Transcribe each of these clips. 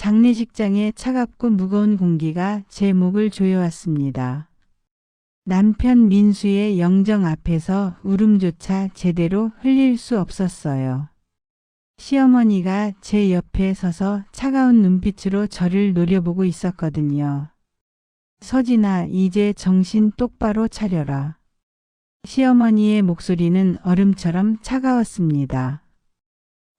장례식장의 차갑고 무거운 공기가 제 목을 조여왔습니다. 남편 민수의 영정 앞에서 울음조차 제대로 흘릴 수 없었어요. 시어머니가 제 옆에 서서 차가운 눈빛으로 저를 노려보고 있었거든요. 서진아, 이제 정신 똑바로 차려라. 시어머니의 목소리는 얼음처럼 차가웠습니다.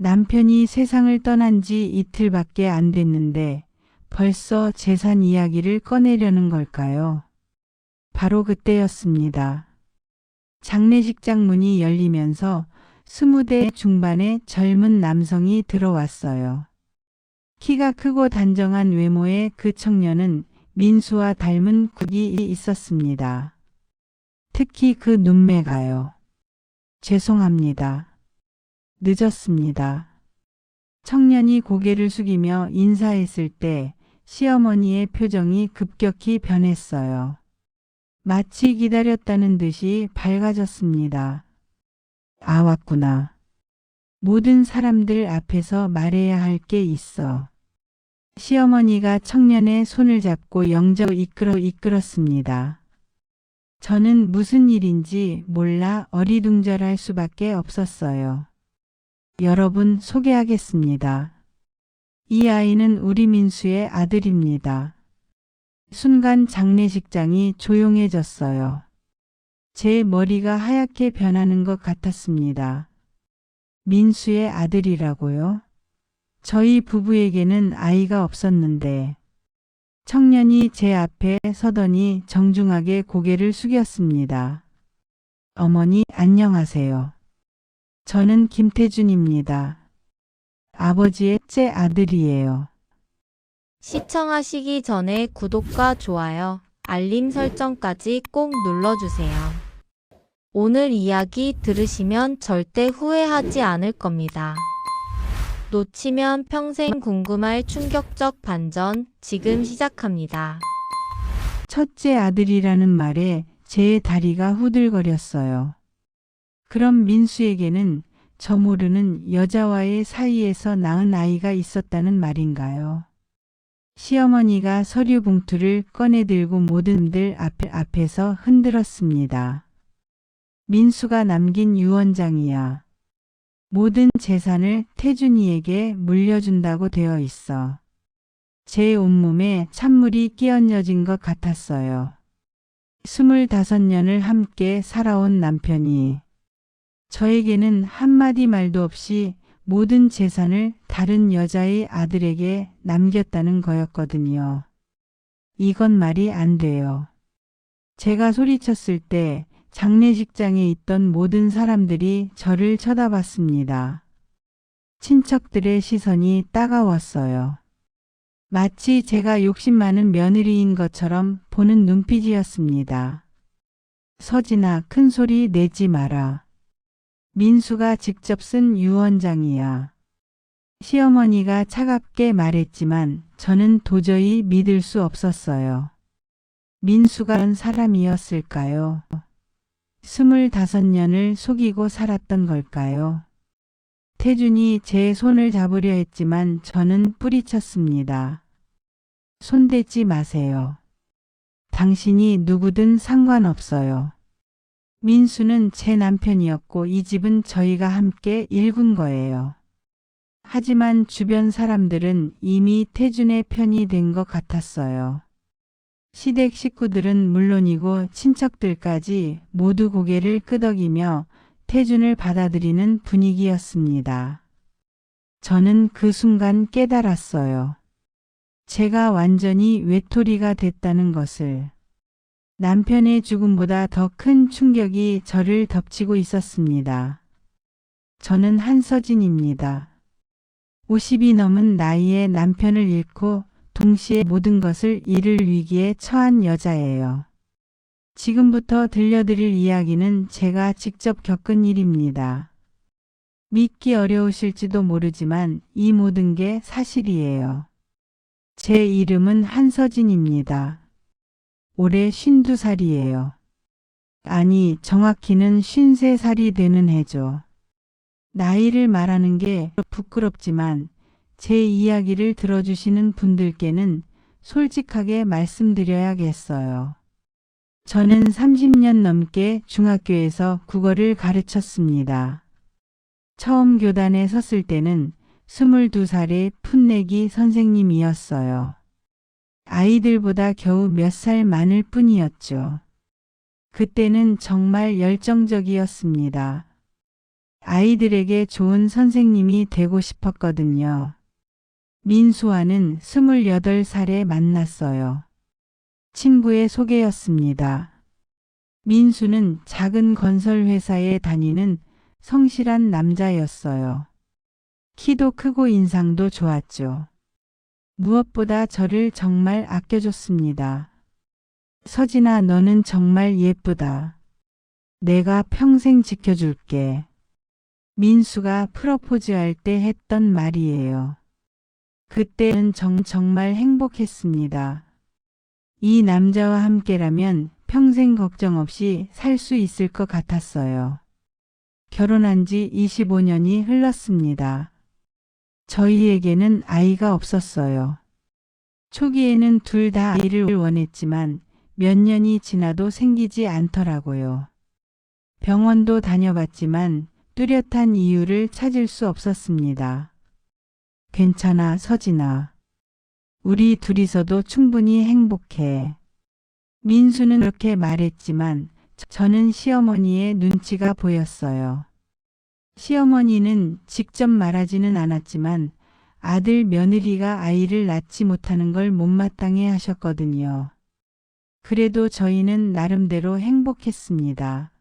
남편이 세상을 떠난 지 이틀밖에 안 됐는데 벌써 재산 이야기를 꺼내려는 걸까요? 바로 그때였습니다. 장례식장 문이 열리면서 20대 중반의 젊은 남성이 들어왔어요. 키가 크고 단정한 외모의 그 청년은 민수와 닮은 굴이 있었습니다. 특히 그 눈매가요. 죄송합니다. 늦었습니다. 청년이 고개를 숙이며 인사했을 때 시어머니의 표정이 급격히 변했어요. 마치 기다렸다는 듯이 밝아졌습니다. 아, 왔구나. 모든 사람들 앞에서 말해야 할 게 있어. 시어머니가 청년의 손을 잡고 영접으로 이끌었습니다. 저는 무슨 일인지 몰라 어리둥절할 수밖에 없었어요. 여러분, 소개하겠습니다. 이 아이는 우리 민수의 아들입니다. 순간 장례식장이 조용해졌어요. 제 머리가 하얗게 변하는 것 같았습니다. 민수의 아들이라고요? 저희 부부에게는 아이가 없었는데. 청년이 제 앞에 서더니 정중하게 고개를 숙였습니다. 어머니, 안녕하세요. 저는 김태준입니다. 아버지의 째 아들이에요. 시청하시기 전에 구독과 좋아요, 알림 설정까지 꼭 눌러주세요. 오늘 이야기 들으시면 절대 후회하지 않을 겁니다. 놓치면 평생 궁금할 충격적 반전, 지금 시작합니다. 첫째 아들이라는 말에 제 다리가 후들거렸어요. 그럼 민수에게는 저 모르는 여자와의 사이에서 낳은 아이가 있었다는 말인가요? 시어머니가 서류 봉투를 꺼내들고 모든 들 앞에서 흔들었습니다. 민수가 남긴 유언장이야. 모든 재산을 태준이에게 물려준다고 되어 있어. 제 온몸에 찬물이 끼얹어진 것 같았어요. 25년을 함께 살아온 남편이 저에게는 한마디 말도 없이 모든 재산을 다른 여자의 아들에게 남겼다는 거였거든요. 이건 말이 안 돼요. 제가 소리쳤을 때 장례식장에 있던 모든 사람들이 저를 쳐다봤습니다. 친척들의 시선이 따가웠어요. 마치 제가 욕심 많은 며느리인 것처럼 보는 눈빛이었습니다. 서진아, 큰 소리 내지 마라. 민수가 직접 쓴 유언장이야. 시어머니가 차갑게 말했지만 저는 도저히 믿을 수 없었어요. 민수가 그런 사람이었을까요? 25년을 속이고 살았던 걸까요? 태준이 제 손을 잡으려 했지만 저는 뿌리쳤습니다. 손대지 마세요. 당신이 누구든 상관없어요. 민수는 제 남편이었고 이 집은 저희가 함께 일군 거예요. 하지만 주변 사람들은 이미 태준의 편이 된 것 같았어요. 시댁 식구들은 물론이고 친척들까지 모두 고개를 끄덕이며 태준을 받아들이는 분위기였습니다. 저는 그 순간 깨달았어요. 제가 완전히 외톨이가 됐다는 것을. 남편의 죽음보다 더 큰 충격이 저를 덮치고 있었습니다. 저는 한서진입니다. 50이 넘은 나이에 남편을 잃고 동시에 모든 것을 잃을 위기에 처한 여자예요. 지금부터 들려드릴 이야기는 제가 직접 겪은 일입니다. 믿기 어려우실지도 모르지만 이 모든 게 사실이에요. 제 이름은 한서진입니다. 올해 52살이에요. 아니, 정확히는 53살이 되는 해죠. 나이를 말하는 게 부끄럽지만 제 이야기를 들어주시는 분들께는 솔직하게 말씀드려야겠어요. 저는 30년 넘게 중학교에서 국어를 가르쳤습니다. 처음 교단에 섰을 때는 22살의 풋내기 선생님이었어요. 아이들보다 겨우 몇 살 많을 뿐이었죠. 그때는 정말 열정적이었습니다. 아이들에게 좋은 선생님이 되고 싶었거든요. 민수와는 28살에 만났어요. 친구의 소개였습니다. 민수는 작은 건설회사에 다니는 성실한 남자였어요. 키도 크고 인상도 좋았죠. 무엇보다 저를 정말 아껴줬습니다. 서진아, 너는 정말 예쁘다. 내가 평생 지켜줄게. 민수가 프로포즈할 때 했던 말이에요. 그때는 정말 행복했습니다. 이 남자와 함께라면 평생 걱정 없이 살 수 있을 것 같았어요. 결혼한 지 25년이 흘렀습니다. 저희에게는 아이가 없었어요. 초기에는 둘 다 아이를 원했지만 몇 년이 지나도 생기지 않더라고요. 병원도 다녀봤지만 뚜렷한 이유를 찾을 수 없었습니다. 괜찮아, 서진아. 우리 둘이서도 충분히 행복해. 민수는 그렇게 말했지만 저는 시어머니의 눈치가 보였어요. 시어머니는 직접 말하지는 않았지만 아들 며느리가 아이를 낳지 못하는 걸 못마땅해 하셨거든요. 그래도 저희는 나름대로 행복했습니다.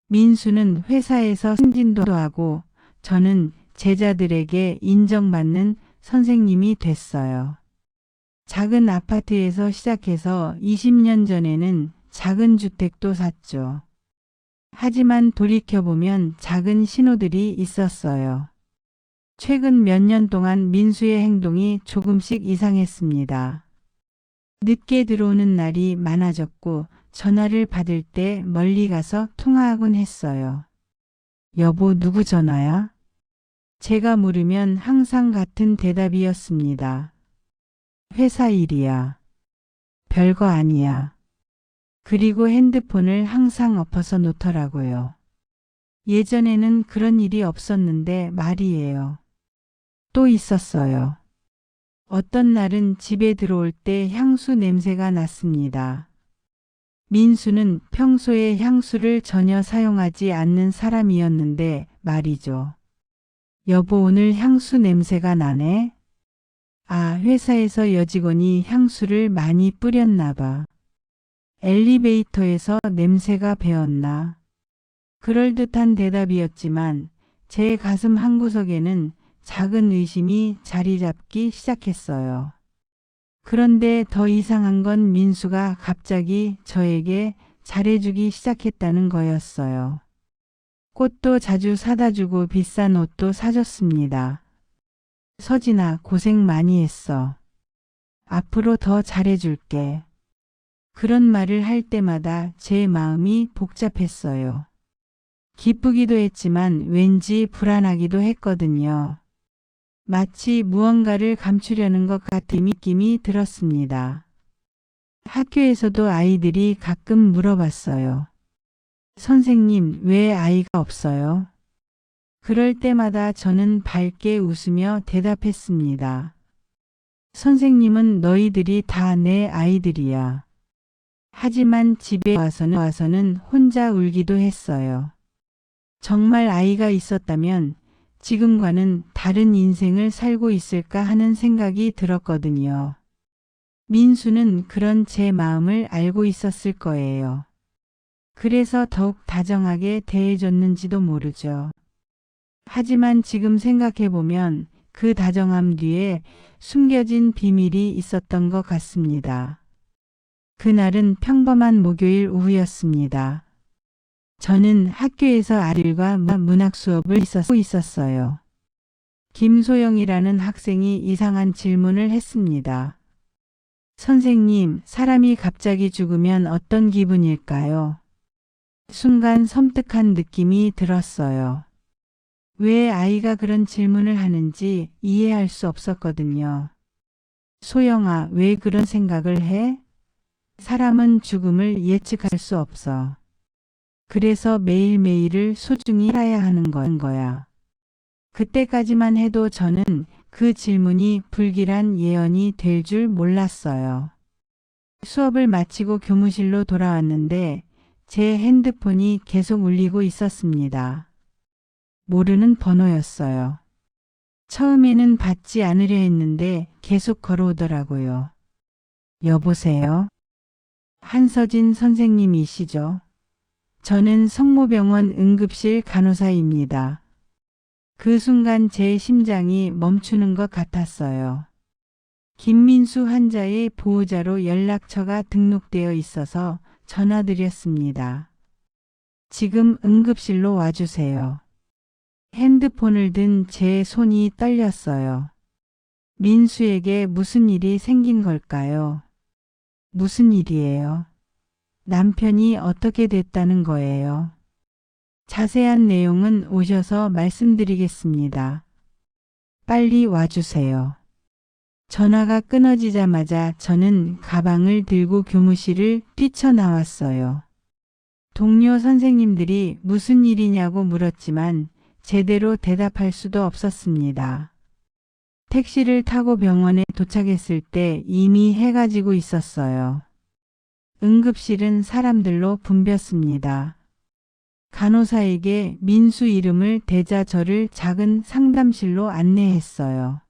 민수는 회사에서 승진도 하고 저는 제자들에게 인정받는 선생님이 됐어요. 작은 아파트에서 시작해서 20년 전에는 작은 주택도 샀죠. 하지만 돌이켜보면 작은 신호들이 있었어요. 최근 몇 년 동안 민수의 행동이 조금씩 이상했습니다. 늦게 들어오는 날이 많아졌고 전화를 받을 때 멀리 가서 통화하곤 했어요. 여보, 누구 전화야? 제가 물으면 항상 같은 대답이었습니다. 회사 일이야. 별거 아니야. 그리고 핸드폰을 항상 엎어서 놓더라고요. 예전에는 그런 일이 없었는데 말이에요. 또 있었어요. 어떤 날은 집에 들어올 때 향수 냄새가 났습니다. 민수는 평소에 향수를 전혀 사용하지 않는 사람이었는데 말이죠. 여보, 오늘 향수 냄새가 나네? 아, 회사에서 여직원이 향수를 많이 뿌렸나 봐. 엘리베이터에서 냄새가 배었나? 그럴듯한 대답이었지만 제 가슴 한구석에는 작은 의심이 자리 잡기 시작했어요. 그런데 더 이상한 건 민수가 갑자기 저에게 잘해주기 시작했다는 거였어요. 꽃도 자주 사다 주고 비싼 옷도 사줬습니다. 서진아, 고생 많이 했어. 앞으로 더 잘해줄게. 그런 말을 할 때마다 제 마음이 복잡했어요. 기쁘기도 했지만 왠지 불안하기도 했거든요. 마치 무언가를 감추려는 것 같은 느낌이 들었습니다. 학교에서도 아이들이 가끔 물어봤어요. 선생님, 왜 아이가 없어요? 그럴 때마다 저는 밝게 웃으며 대답했습니다. 선생님은 너희들이 다 내 아이들이야. 하지만 집에 와서는 혼자 울기도 했어요. 정말 아이가 있었다면 지금과는 다른 인생을 살고 있을까 하는 생각이 들었거든요. 민수는 그런 제 마음을 알고 있었을 거예요. 그래서 더욱 다정하게 대해줬는지도 모르죠. 하지만 지금 생각해보면 그 다정함 뒤에 숨겨진 비밀이 있었던 것 같습니다. 그날은 평범한 목요일 오후였습니다. 저는 학교에서 아들과 문학 수업을 하고 있었어요. 김소영이라는 학생이 이상한 질문을 했습니다. 선생님, 사람이 갑자기 죽으면 어떤 기분일까요? 순간 섬뜩한 느낌이 들었어요. 왜 아이가 그런 질문을 하는지 이해할 수 없었거든요. 소영아, 왜 그런 생각을 해? 사람은 죽음을 예측할 수 없어. 그래서 매일매일을 소중히 살아야 하는 거야. 그때까지만 해도 저는 그 질문이 불길한 예언이 될 줄 몰랐어요. 수업을 마치고 교무실로 돌아왔는데 제 핸드폰이 계속 울리고 있었습니다. 모르는 번호였어요. 처음에는 받지 않으려 했는데 계속 걸어오더라고요. 여보세요? 한서진 선생님이시죠? 저는 성모병원 응급실 간호사입니다. 그 순간 제 심장이 멈추는 것 같았어요. 김민수 환자의 보호자로 연락처가 등록되어 있어서 전화드렸습니다. 지금 응급실로 와주세요. 핸드폰을 든 제 손이 떨렸어요. 민수에게 무슨 일이 생긴 걸까요? 무슨 일이에요? 남편이 어떻게 됐다는 거예요? 자세한 내용은 오셔서 말씀드리겠습니다. 빨리 와주세요. 전화가 끊어지자마자 저는 가방을 들고 교무실을 뛰쳐나왔어요. 동료 선생님들이 무슨 일이냐고 물었지만 제대로 대답할 수도 없었습니다. 택시를 타고 병원에 도착했을 때 이미 해가 지고 있었어요. 응급실은 사람들로 붐볐습니다. 간호사에게 민수 이름을 대자 저를 작은 상담실로 안내했어요.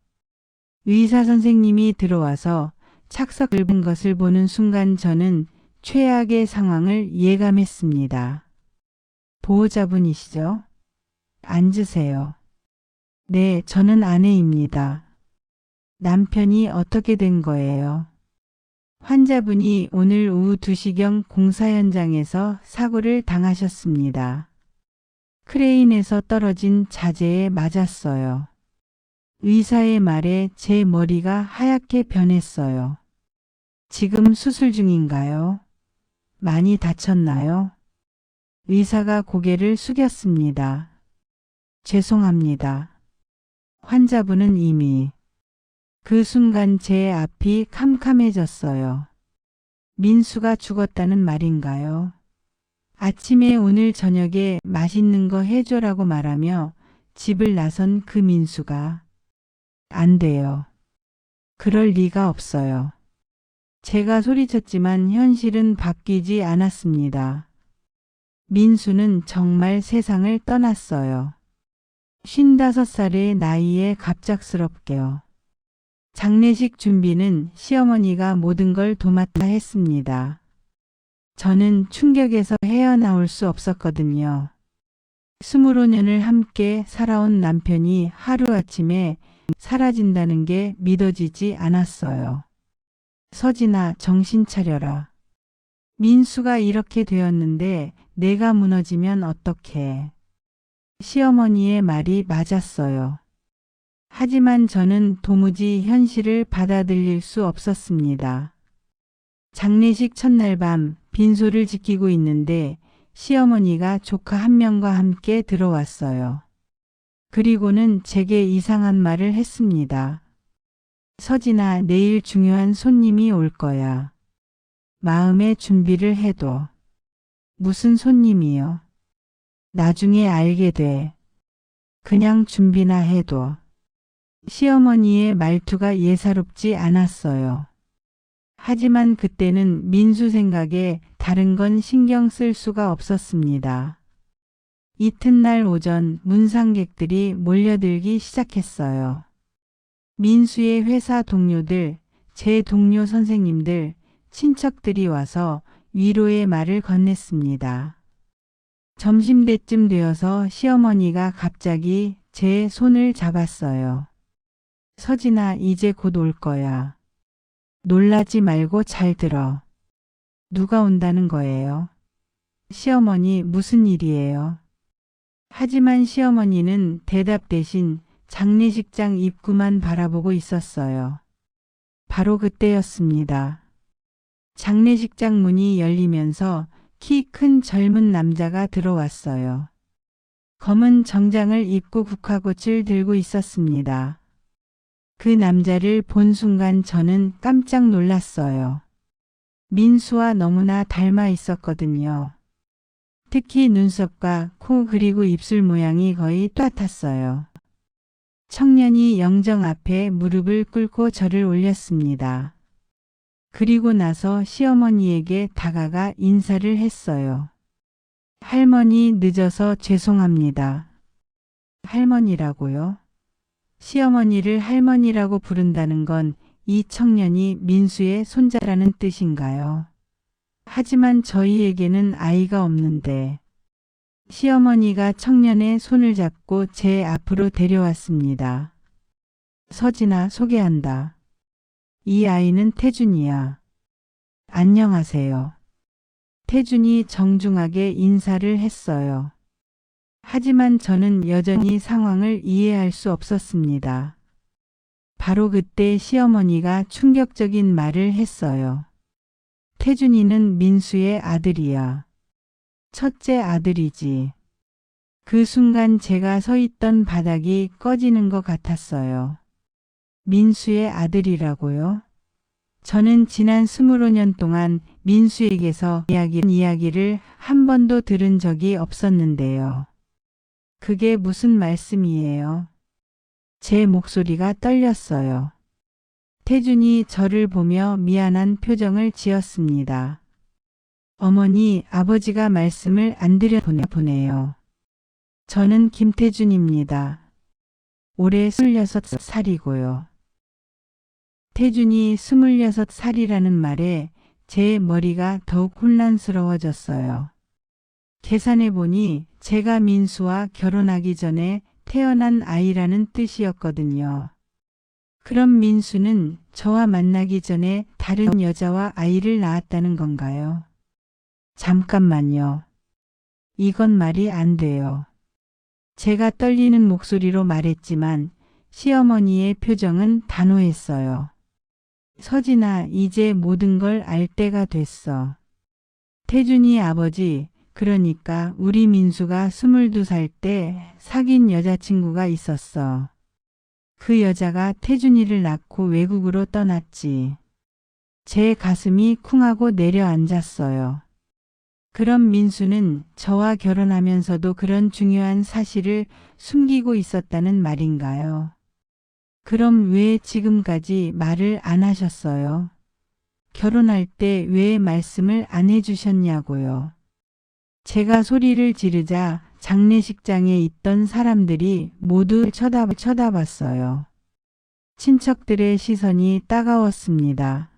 의사 선생님이 들어와서 착석 긁은 것을 보는 순간 저는 최악의 상황을 예감했습니다. 보호자분이시죠? 앉으세요. 네, 저는 아내입니다. 남편이 어떻게 된 거예요? 환자분이 오늘 오후 2시경 공사 현장에서 사고를 당하셨습니다. 크레인에서 떨어진 자재에 맞았어요. 의사의 말에 제 머리가 하얗게 변했어요. 지금 수술 중인가요? 많이 다쳤나요? 의사가 고개를 숙였습니다. 죄송합니다. 환자분은 이미 그 순간 제 앞이 캄캄해졌어요. 민수가 죽었다는 말인가요? 아침에 오늘 저녁에 맛있는 거 해줘라고 말하며 집을 나선 그 민수가 안 돼요. 그럴 리가 없어요. 제가 소리쳤지만 현실은 바뀌지 않았습니다. 민수는 정말 세상을 떠났어요. 55살의 나이에 갑작스럽게요. 장례식 준비는 시어머니가 모든 걸 도맡아 했습니다. 저는 충격에서 헤어나올 수 없었거든요. 25년을 함께 살아온 남편이 하루아침에 사라진다는 게 믿어지지 않았어요. 서진아, 정신 차려라. 민수가 이렇게 되었는데 내가 무너지면 어떡해. 시어머니의 말이 맞았어요. 하지만 저는 도무지 현실을 받아들일 수 없었습니다. 장례식 첫날 밤 빈소를 지키고 있는데 시어머니가 조카 한 명과 함께 들어왔어요. 그리고는 제게 이상한 말을 했습니다. 서진아, 내일 중요한 손님이 올 거야. 마음의 준비를 해둬. 무슨 손님이요? 나중에 알게 돼. 그냥 준비나 해둬. 시어머니의 말투가 예사롭지 않았어요. 하지만 그때는 민수 생각에 다른 건 신경 쓸 수가 없었습니다. 이튿날 오전 문상객들이 몰려들기 시작했어요. 민수의 회사 동료들, 제 동료 선생님들, 친척들이 와서 위로의 말을 건넸습니다. 점심때쯤 되어서 시어머니가 갑자기 제 손을 잡았어요. 서진아, 이제 곧 올 거야. 놀라지 말고 잘 들어. 누가 온다는 거예요? 시어머니, 무슨 일이에요? 하지만 시어머니는 대답 대신 장례식장 입구만 바라보고 있었어요. 바로 그때였습니다. 장례식장 문이 열리면서 키 큰 젊은 남자가 들어왔어요. 검은 정장을 입고 국화꽃을 들고 있었습니다. 그 남자를 본 순간 저는 깜짝 놀랐어요. 민수와 너무나 닮아 있었거든요. 특히 눈썹과 코 그리고 입술 모양이 거의 똑같았어요. 청년이 영정 앞에 무릎을 꿇고 절을 올렸습니다. 그리고 나서 시어머니에게 다가가 인사를 했어요. 할머니 늦어서 죄송합니다. 할머니라고요? 시어머니를 할머니라고 부른다는 건 이 청년이 민수의 손자라는 뜻인가요? 하지만 저희에게는 아이가 없는데. 시어머니가 청년의 손을 잡고 제 앞으로 데려왔습니다. 서진아, 소개한다. 이 아이는 태준이야. 안녕하세요. 태준이 정중하게 인사를 했어요. 하지만 저는 여전히 상황을 이해할 수 없었습니다. 바로 그때 시어머니가 충격적인 말을 했어요. 태준이는 민수의 아들이야. 첫째 아들이지. 그 순간 제가 서 있던 바닥이 꺼지는 것 같았어요. 민수의 아들이라고요? 저는 지난 25년 동안 민수에게서 이야기를 한 번도 들은 적이 없었는데요. 그게 무슨 말씀이에요? 제 목소리가 떨렸어요. 태준이 저를 보며 미안한 표정을 지었습니다. 어머니, 아버지가 말씀을 안 드려보네요. 저는 김태준입니다. 올해 26살이고요. 태준이 26살이라는 말에 제 머리가 더욱 혼란스러워졌어요. 계산해보니 제가 민수와 결혼하기 전에 태어난 아이라는 뜻이었거든요. 그럼 민수는 저와 만나기 전에 다른 여자와 아이를 낳았다는 건가요? 잠깐만요. 이건 말이 안 돼요. 제가 떨리는 목소리로 말했지만 시어머니의 표정은 단호했어요. 서진아, 이제 모든 걸 알 때가 됐어. 태준이 아버지, 그러니까 우리 민수가 22살 때 사귄 여자친구가 있었어. 그 여자가 태준이를 낳고 외국으로 떠났지. 제 가슴이 쿵하고 내려앉았어요. 그럼 민수는 저와 결혼하면서도 그런 중요한 사실을 숨기고 있었다는 말인가요? 그럼 왜 지금까지 말을 안 하셨어요? 결혼할 때 왜 말씀을 안 해주셨냐고요? 제가 소리를 지르자 장례식장에 있던 사람들이 모두 쳐다봤어요. 친척들의 시선이 따가웠습니다.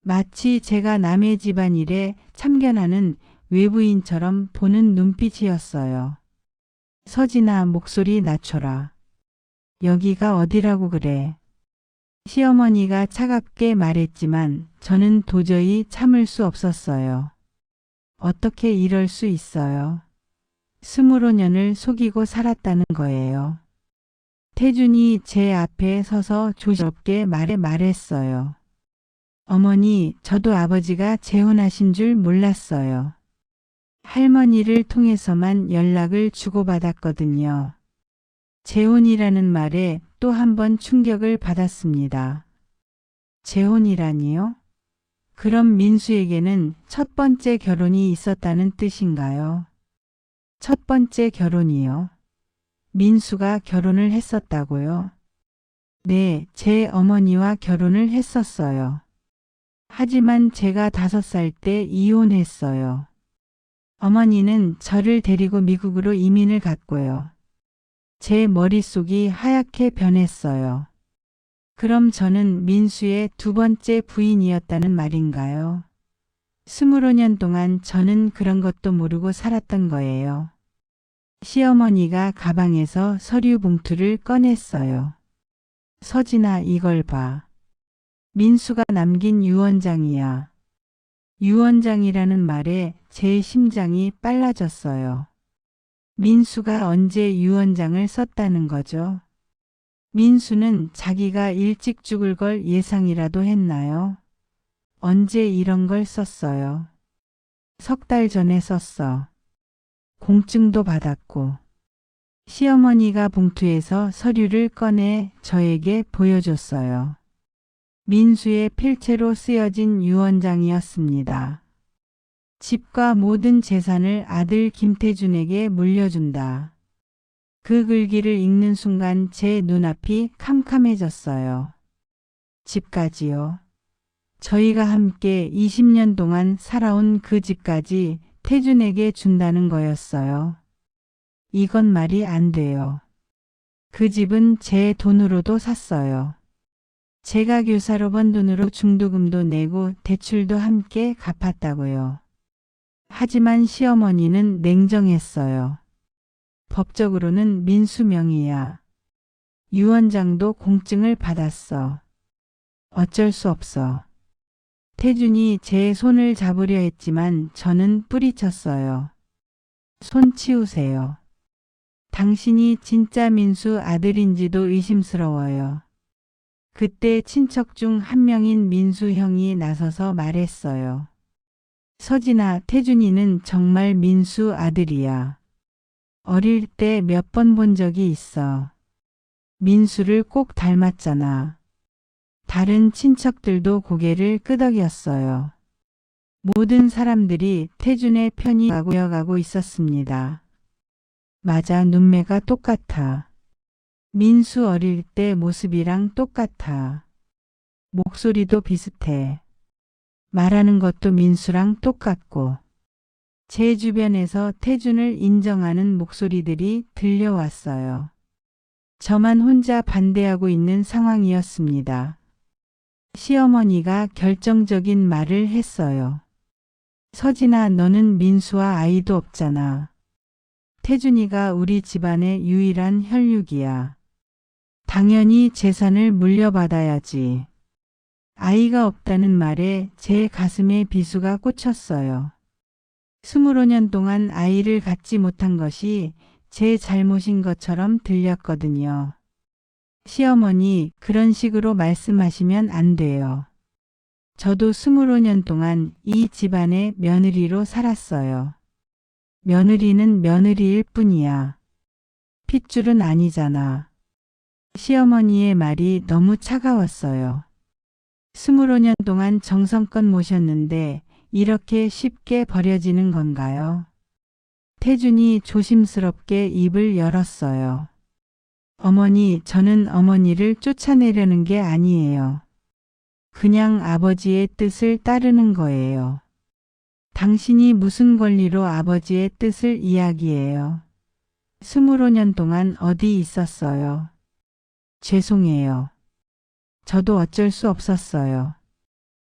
마치 제가 남의 집안일에 참견하는 외부인처럼 보는 눈빛이었어요. 서진아, 목소리 낮춰라. 여기가 어디라고 그래. 시어머니가 차갑게 말했지만 저는 도저히 참을 수 없었어요. 어떻게 이럴 수 있어요? 25년을 속이고 살았다는 거예요. 태준이 제 앞에 서서 조심스럽게 말했어요. 어머니, 저도 아버지가 재혼하신 줄 몰랐어요. 할머니를 통해서만 연락을 주고받았거든요. 재혼이라는 말에 또 한 번 충격을 받았습니다. 재혼이라니요? 그럼 민수에게는 첫 번째 결혼이 있었다는 뜻인가요? 첫 번째 결혼이요? 민수가 결혼을 했었다고요? 네, 제 어머니와 결혼을 했었어요. 하지만 제가 5살 때 이혼했어요. 어머니는 저를 데리고 미국으로 이민을 갔고요. 제 머릿속이 하얗게 변했어요. 그럼 저는 민수의 두 번째 부인이었다는 말인가요? 25년 동안 저는 그런 것도 모르고 살았던 거예요. 시어머니가 가방에서 서류 봉투를 꺼냈어요. 서진아, 이걸 봐. 민수가 남긴 유언장이야. 유언장이라는 말에 제 심장이 빨라졌어요. 민수가 언제 유언장을 썼다는 거죠? 민수는 자기가 일찍 죽을 걸 예상이라도 했나요? 언제 이런 걸 썼어요? 3달 전에 썼어. 공증도 받았고. 시어머니가 봉투에서 서류를 꺼내 저에게 보여줬어요. 민수의 필체로 쓰여진 유언장이었습니다. 집과 모든 재산을 아들 김태준에게 물려준다. 그 글귀를 읽는 순간 제 눈앞이 캄캄해졌어요. 집까지요. 저희가 함께 20년 동안 살아온 그 집까지 태준에게 준다는 거였어요. 이건 말이 안 돼요. 그 집은 제 돈으로도 샀어요. 제가 교사로 번 돈으로 중도금도 내고 대출도 함께 갚았다고요. 하지만 시어머니는 냉정했어요. 법적으로는 민수 명의야. 유언장도 공증을 받았어. 어쩔 수 없어. 태준이 제 손을 잡으려 했지만 저는 뿌리쳤어요. 손 치우세요. 당신이 진짜 민수 아들인지도 의심스러워요. 그때 친척 중 한 명인 민수 형이 나서서 말했어요. 서진아, 태준이는 정말 민수 아들이야. 어릴 때 몇 번 본 적이 있어. 민수를 꼭 닮았잖아. 다른 친척들도 고개를 끄덕였어요. 모든 사람들이 태준의 편이 되어가고 있었습니다. 맞아, 눈매가 똑같아. 민수 어릴 때 모습이랑 똑같아. 목소리도 비슷해. 말하는 것도 민수랑 똑같고. 제 주변에서 태준을 인정하는 목소리들이 들려왔어요. 저만 혼자 반대하고 있는 상황이었습니다. 시어머니가 결정적인 말을 했어요. 서진아, 너는 민수와 아이도 없잖아. 태준이가 우리 집안의 유일한 혈육이야. 당연히 재산을 물려받아야지. 아이가 없다는 말에 제 가슴에 비수가 꽂혔어요. 25년 동안 아이를 갖지 못한 것이 제 잘못인 것처럼 들렸거든요. 시어머니, 그런 식으로 말씀하시면 안 돼요. 저도 25년 동안 이 집안의 며느리로 살았어요. 며느리는 며느리일 뿐이야. 핏줄은 아니잖아. 시어머니의 말이 너무 차가웠어요. 25년 동안 정성껏 모셨는데 이렇게 쉽게 버려지는 건가요? 태준이 조심스럽게 입을 열었어요. 어머니, 저는 어머니를 쫓아내려는 게 아니에요. 그냥 아버지의 뜻을 따르는 거예요. 당신이 무슨 권리로 아버지의 뜻을 이야기해요? 25년 동안 어디 있었어요? 죄송해요. 저도 어쩔 수 없었어요.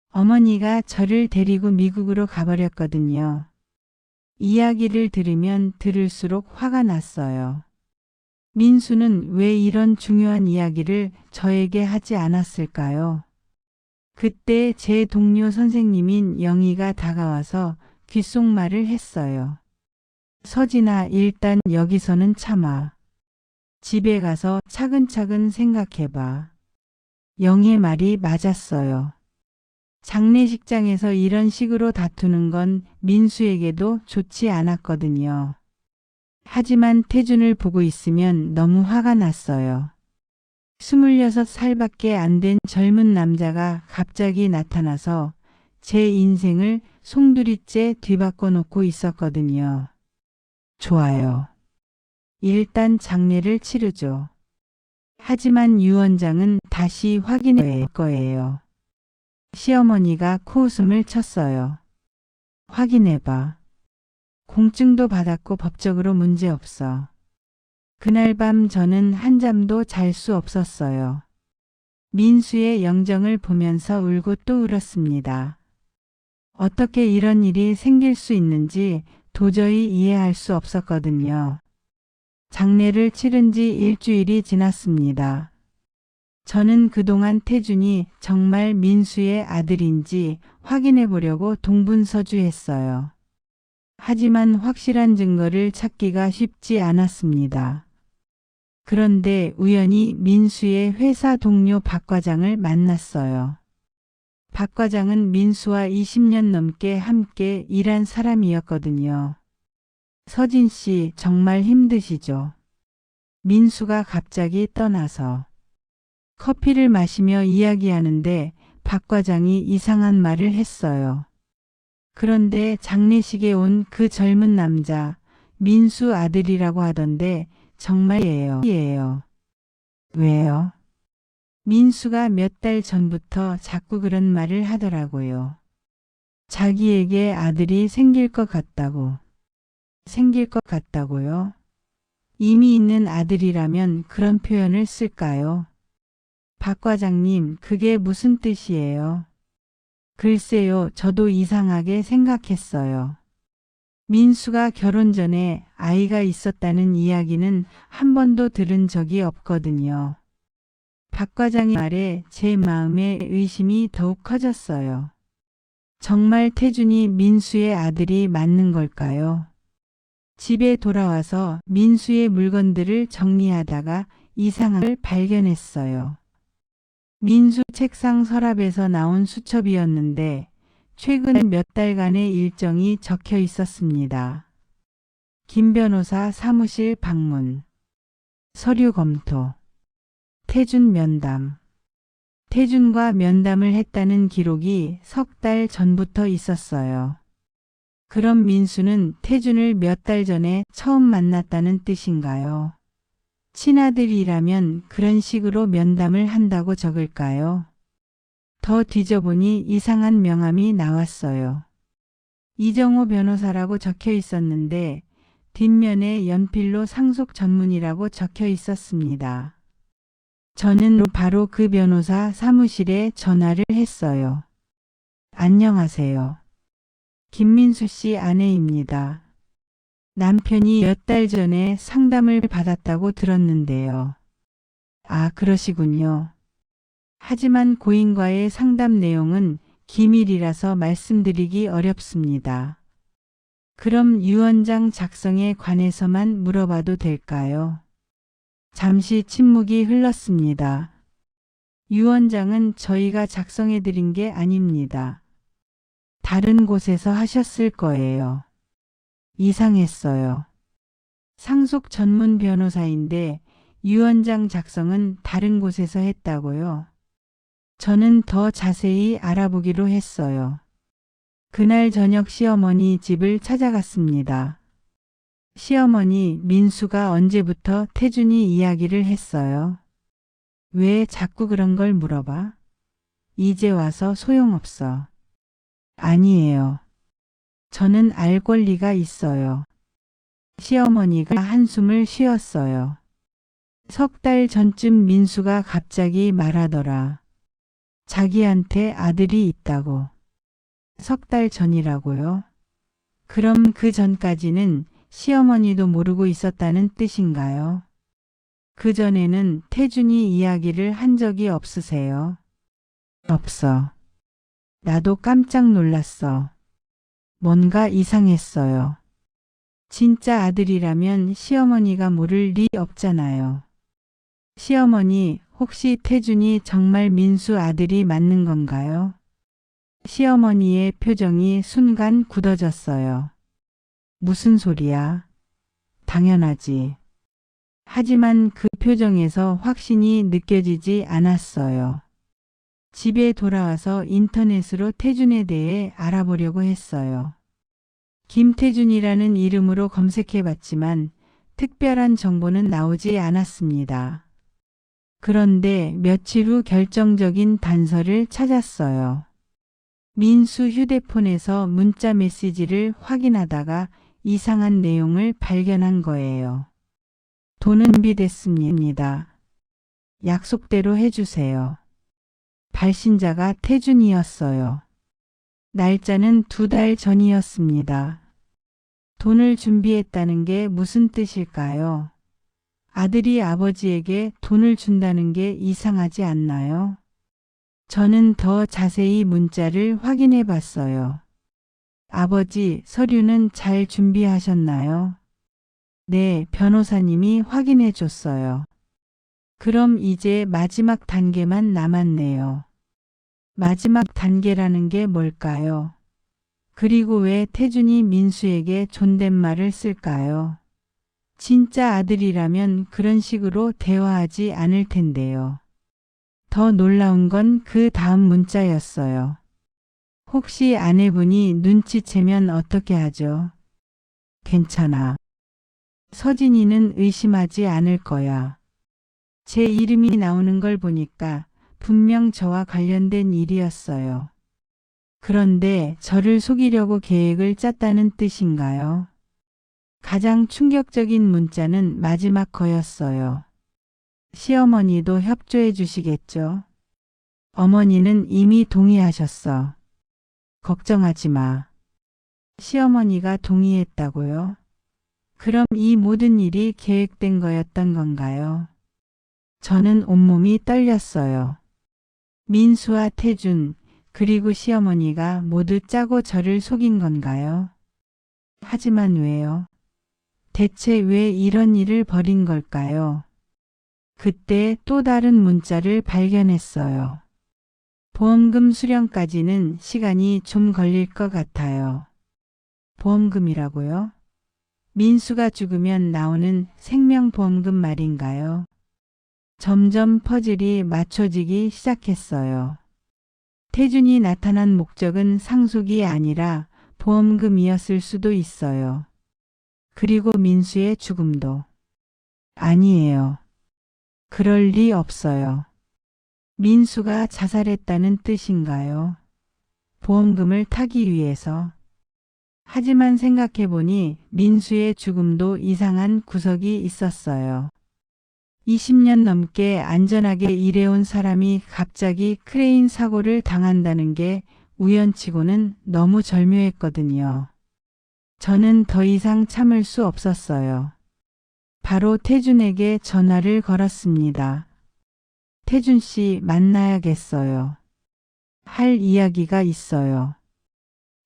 어머니가 저를 데리고 미국으로 가버렸거든요. 이야기를 들으면 들을수록 화가 났어요. 민수는 왜 이런 중요한 이야기를 저에게 하지 않았을까요? 그때 제 동료 선생님인 영희가 다가와서 귓속말을 했어요. 서진아, 일단 여기서는 참아. 집에 가서 차근차근 생각해봐. 영희의 말이 맞았어요. 장례식장에서 이런 식으로 다투는 건 민수에게도 좋지 않았거든요. 하지만 태준을 보고 있으면 너무 화가 났어요. 26살밖에 안 된 젊은 남자가 갑자기 나타나서 제 인생을 송두리째 뒤바꿔 놓고 있었거든요. 좋아요. 일단 장례를 치르죠. 하지만 유언장은 다시 확인할 거예요. 시어머니가 코웃음을 쳤어요. 확인해봐. 공증도 받았고 법적으로 문제없어. 그날 밤 저는 한잠도 잘 수 없었어요. 민수의 영정을 보면서 울고 또 울었습니다. 어떻게 이런 일이 생길 수 있는지 도저히 이해할 수 없었거든요. 장례를 치른 지 일주일이 지났습니다. 저는 그동안 태준이 정말 민수의 아들인지 확인해 보려고 동분서주했어요. 하지만 확실한 증거를 찾기가 쉽지 않았습니다. 그런데 우연히 민수의 회사 동료 박 과장을 만났어요. 박 과장은 민수와 20년 넘게 함께 일한 사람이었거든요. 서진 씨, 정말 힘드시죠? 민수가 갑자기 떠나서 커피를 마시며 이야기하는데 박 과장이 이상한 말을 했어요. 그런데 장례식에 온 그 젊은 남자, 민수 아들이라고 하던데 정말이에요. 왜요? 민수가 몇 달 전부터 자꾸 그런 말을 하더라고요. 자기에게 아들이 생길 것 같다고. 생길 것 같다고요? 이미 있는 아들이라면 그런 표현을 쓸까요? 박 과장님, 그게 무슨 뜻이에요? 글쎄요, 저도 이상하게 생각했어요. 민수가 결혼 전에 아이가 있었다는 이야기는 한 번도 들은 적이 없거든요. 박 과장의 말에 제 마음의 의심이 더욱 커졌어요. 정말 태준이 민수의 아들이 맞는 걸까요? 집에 돌아와서 민수의 물건들을 정리하다가 이상한 걸 발견했어요. 민수 책상 서랍에서 나온 수첩이었는데 최근 몇 달간의 일정이 적혀 있었습니다. 김 변호사 사무실 방문, 서류 검토, 태준 면담. 태준과 면담을 했다는 기록이 석 달 전부터 있었어요. 그럼 민수는 태준을 몇 달 전에 처음 만났다는 뜻인가요? 친아들이라면 그런 식으로 면담을 한다고 적을까요? 더 뒤져보니 이상한 명함이 나왔어요. 이정호 변호사라고 적혀 있었는데 뒷면에 연필로 상속 전문이라고 적혀 있었습니다. 저는 바로 그 변호사 사무실에 전화를 했어요. 안녕하세요. 김민수 씨 아내입니다. 남편이 몇 달 전에 상담을 받았다고 들었는데요. 아, 그러시군요. 하지만 고인과의 상담 내용은 기밀이라서 말씀드리기 어렵습니다. 그럼 유언장 작성에 관해서만 물어봐도 될까요? 잠시 침묵이 흘렀습니다. 유언장은 저희가 작성해드린 게 아닙니다. 다른 곳에서 하셨을 거예요. 이상했어요. 상속 전문 변호사인데 유언장 작성은 다른 곳에서 했다고요? 저는 더 자세히 알아보기로 했어요. 그날 저녁 시어머니 집을 찾아갔습니다. 시어머니, 민수가 언제부터 태준이 이야기를 했어요? 왜 자꾸 그런 걸 물어봐? 이제 와서 소용없어. 아니에요. 저는 알 권리가 있어요. 시어머니가 한숨을 쉬었어요. 석 달 전쯤 민수가 갑자기 말하더라. 자기한테 아들이 있다고. 석 달 전이라고요? 그럼 그 전까지는 시어머니도 모르고 있었다는 뜻인가요? 그 전에는 태준이 이야기를 한 적이 없으세요? 없어. 나도 깜짝 놀랐어. 뭔가 이상했어요. 진짜 아들이라면 시어머니가 모를 리 없잖아요. 시어머니, 혹시 태준이 정말 민수 아들이 맞는 건가요? 시어머니의 표정이 순간 굳어졌어요. 무슨 소리야? 당연하지. 하지만 그 표정에서 확신이 느껴지지 않았어요. 집에 돌아와서 인터넷으로 태준에 대해 알아보려고 했어요. 김태준이라는 이름으로 검색해봤지만 특별한 정보는 나오지 않았습니다. 그런데 며칠 후 결정적인 단서를 찾았어요. 민수 휴대폰에서 문자 메시지를 확인하다가 이상한 내용을 발견한 거예요. 돈은 준비됐습니다. 약속대로 해주세요. 발신자가 태준이었어요. 날짜는 2달 전이었습니다. 돈을 준비했다는 게 무슨 뜻일까요? 아들이 아버지에게 돈을 준다는 게 이상하지 않나요? 저는 더 자세히 문자를 확인해 봤어요. 아버지, 서류는 잘 준비하셨나요? 네, 변호사님이 확인해 줬어요. 그럼 이제 마지막 단계만 남았네요. 마지막 단계라는 게 뭘까요? 그리고 왜 태준이 민수에게 존댓말을 쓸까요? 진짜 아들이라면 그런 식으로 대화하지 않을 텐데요. 더 놀라운 건 그 다음 문자였어요. 혹시 아내분이 눈치채면 어떻게 하죠? 괜찮아. 서진이는 의심하지 않을 거야. 제 이름이 나오는 걸 보니까 분명 저와 관련된 일이었어요. 그런데 저를 속이려고 계획을 짰다는 뜻인가요? 가장 충격적인 문자는 마지막 거였어요. 시어머니도 협조해 주시겠죠? 어머니는 이미 동의하셨어. 걱정하지 마. 시어머니가 동의했다고요? 그럼 이 모든 일이 계획된 거였던 건가요? 저는 온몸이 떨렸어요. 민수와 태준, 그리고 시어머니가 모두 짜고 저를 속인 건가요? 하지만 왜요? 대체 왜 이런 일을 벌인 걸까요? 그때 또 다른 문자를 발견했어요. 보험금 수령까지는 시간이 좀 걸릴 것 같아요. 보험금이라고요? 민수가 죽으면 나오는 생명보험금 말인가요? 점점 퍼즐이 맞춰지기 시작했어요. 태준이 나타난 목적은 상속이 아니라 보험금이었을 수도 있어요. 그리고 민수의 죽음도. 아니에요. 그럴 리 없어요. 민수가 자살했다는 뜻인가요? 보험금을 타기 위해서. 하지만 생각해보니 민수의 죽음도 이상한 구석이 있었어요. 20년 넘게 안전하게 일해온 사람이 갑자기 크레인 사고를 당한다는 게 우연치고는 너무 절묘했거든요. 저는 더 이상 참을 수 없었어요. 바로 태준에게 전화를 걸었습니다. 태준 씨 만나야겠어요. 할 이야기가 있어요.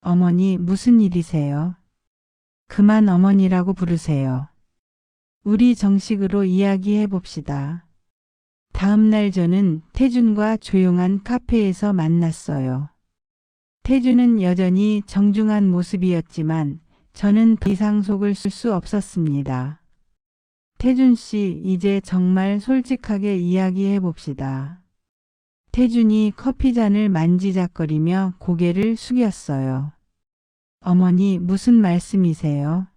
어머니 무슨 일이세요? 그만 어머니라고 부르세요. 우리 정식으로 이야기해 봅시다. 다음 날 저는 태준과 조용한 카페에서 만났어요. 태준은 여전히 정중한 모습이었지만 저는 더 이상 속을 쓸 수 없었습니다. 태준 씨, 이제 정말 솔직하게 이야기해 봅시다. 태준이 커피잔을 만지작거리며 고개를 숙였어요. 어머니, 무슨 말씀이세요?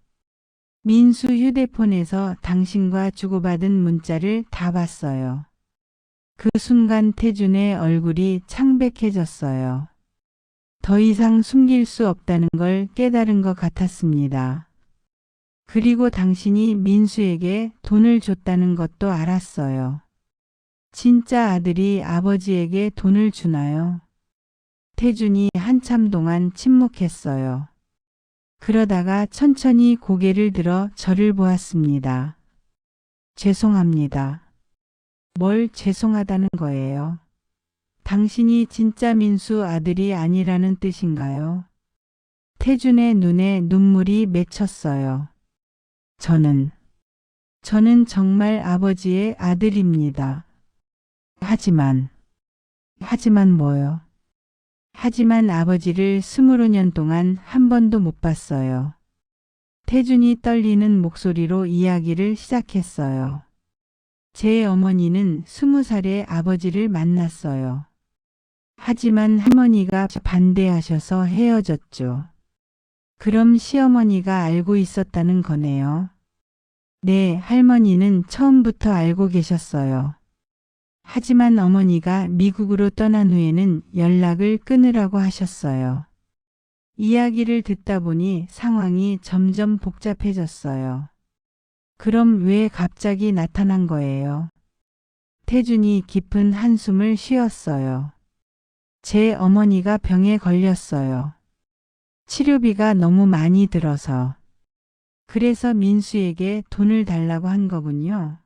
민수 휴대폰에서 당신과 주고받은 문자를 다 봤어요. 그 순간 태준의 얼굴이 창백해졌어요. 더 이상 숨길 수 없다는 걸 깨달은 것 같았습니다. 그리고 당신이 민수에게 돈을 줬다는 것도 알았어요. 진짜 아들이 아버지에게 돈을 주나요? 태준이 한참 동안 침묵했어요. 그러다가 천천히 고개를 들어 저를 보았습니다. 죄송합니다. 뭘 죄송하다는 거예요? 당신이 진짜 민수 아들이 아니라는 뜻인가요? 태준의 눈에 눈물이 맺혔어요. 저는 정말 아버지의 아들입니다. 하지만 뭐요? 하지만 아버지를 20년 동안 한 번도 못 봤어요. 태준이 떨리는 목소리로 이야기를 시작했어요. 제 어머니는 20살에 아버지를 만났어요. 하지만 할머니가 반대하셔서 헤어졌죠. 그럼 시어머니가 알고 있었다는 거네요. 네, 할머니는 처음부터 알고 계셨어요. 하지만 어머니가 미국으로 떠난 후에는 연락을 끊으라고 하셨어요. 이야기를 듣다 보니 상황이 점점 복잡해졌어요. 그럼 왜 갑자기 나타난 거예요? 태준이 깊은 한숨을 쉬었어요. 제 어머니가 병에 걸렸어요. 치료비가 너무 많이 들어서. 그래서 민수에게 돈을 달라고 한 거군요.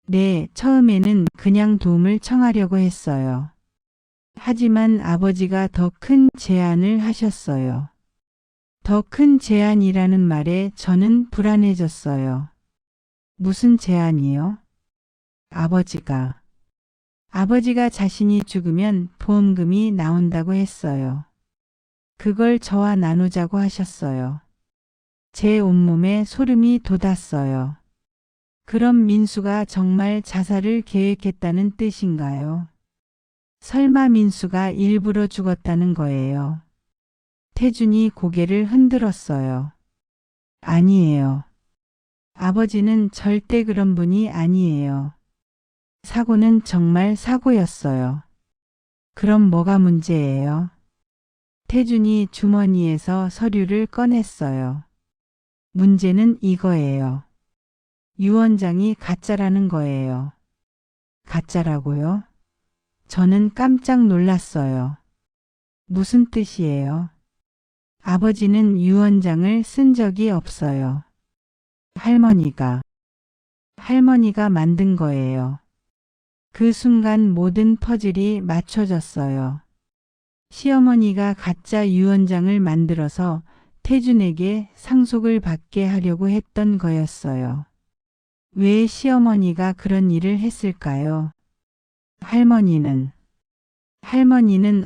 네, 처음에는 그냥 도움을 청하려고 했어요. 하지만 아버지가 더 큰 제안을 하셨어요. 더 큰 제안이라는 말에 저는 불안해졌어요. 무슨 제안이요? 아버지가 자신이 죽으면 보험금이 나온다고 했어요. 그걸 저와 나누자고 하셨어요. 제 온몸에 소름이 돋았어요. 그럼 민수가 정말 자살을 계획했다는 뜻인가요? 설마 민수가 일부러 죽었다는 거예요? 태준이 고개를 흔들었어요. 아니에요. 아버지는 절대 그런 분이 아니에요. 사고는 정말 사고였어요. 그럼 뭐가 문제예요? 태준이 주머니에서 서류를 꺼냈어요. 문제는 이거예요. 유 원장이 가짜라는 거예요. 가짜라고요? 저는 깜짝 놀랐어요. 무슨 뜻이에요? 아버지는 유 원장을 쓴 적이 없어요. 할머니가 만든 거예요. 그 순간 모든 퍼즐이 맞춰졌어요. 시어머니가 가짜 유 원장을 만들어서 태준에게 상속을 받게 하려고 했던 거였어요. 왜 시어머니가 그런 일을 했을까요? 할머니는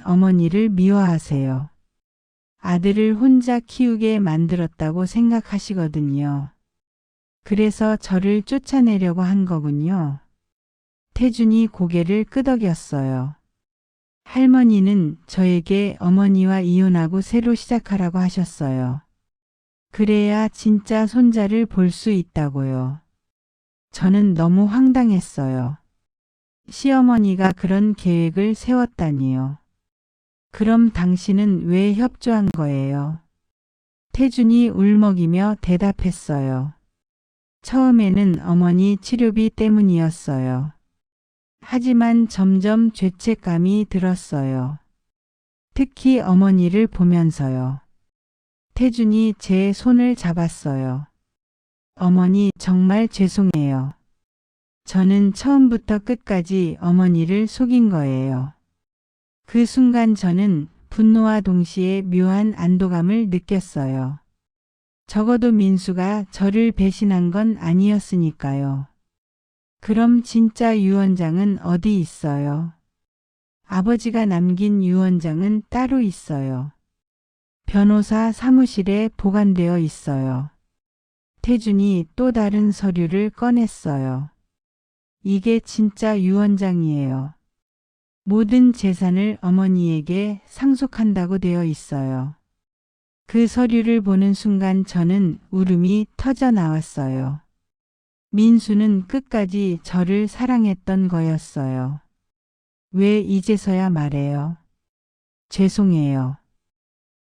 어머니를 미워하세요. 아들을 혼자 키우게 만들었다고 생각하시거든요. 그래서 저를 쫓아내려고 한 거군요. 태준이 고개를 끄덕였어요. 할머니는 저에게 어머니와 이혼하고 새로 시작하라고 하셨어요. 그래야 진짜 손자를 볼 수 있다고요. 저는 너무 황당했어요. 시어머니가 그런 계획을 세웠다니요. 그럼 당신은 왜 협조한 거예요? 태준이 울먹이며 대답했어요. 처음에는 어머니 치료비 때문이었어요. 하지만 점점 죄책감이 들었어요. 특히 어머니를 보면서요. 태준이 제 손을 잡았어요. 어머니 정말 죄송해요. 저는 처음부터 끝까지 어머니를 속인 거예요. 그 순간 저는 분노와 동시에 묘한 안도감을 느꼈어요. 적어도 민수가 저를 배신한 건 아니었으니까요. 그럼 진짜 유 원장은 어디 있어요? 아버지가 남긴 유 원장은 따로 있어요. 변호사 사무실에 보관되어 있어요. 태준이 또 다른 서류를 꺼냈어요. 이게 진짜 유 원장이에요. 모든 재산을 어머니에게 상속한다고 되어 있어요. 그 서류를 보는 순간 저는 울음이 터져 나왔어요. 민수는 끝까지 저를 사랑했던 거였어요. 왜 이제서야 말해요? 죄송해요.